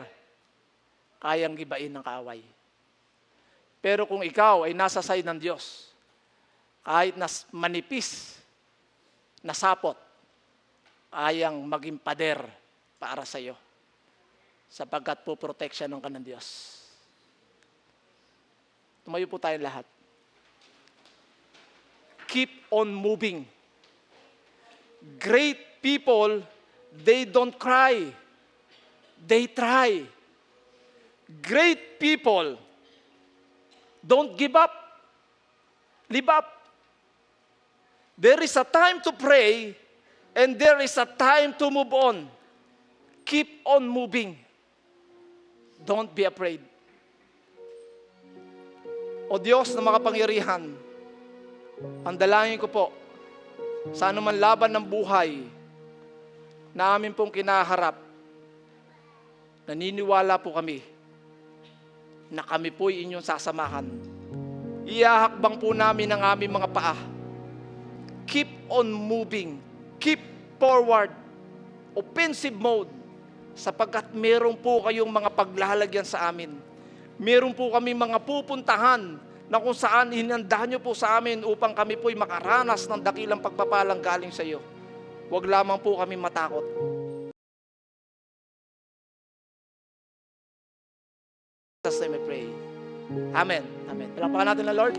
kayang gibain ng kaaway. Pero kung ikaw ay nasa side ng Diyos, kahit na manipis na sapot, kayang maging pader para sa iyo. Sapagkat po proteksyonan ka ng Diyos. Tumayo po tayong lahat. Keep on moving. Great people, they don't cry. They try. Great people, don't give up. Live up. There is a time to pray and there is a time to move on. Keep on moving. Don't be afraid. O Diyos na makapangyarihan, ang dalangin ko po, sa anuman laban ng buhay na amin pong kinaharap, naniniwala po kami na kami po'y inyong sasamahan. Iahakbang po namin ang aming mga paa. Keep on moving. Keep forward. Offensive mode. Sapagkat meron po kayong mga paglalagyan sa amin. Meron po kami mga pupuntahan na kung saan hinanda nyo po sa amin upang kami po'y makaranas ng dakilang pagpapalang galing sa iyo. Huwag lamang po kami matakot. Jesus name I pray. Amen. Amen. Palakpakan natin na Lord.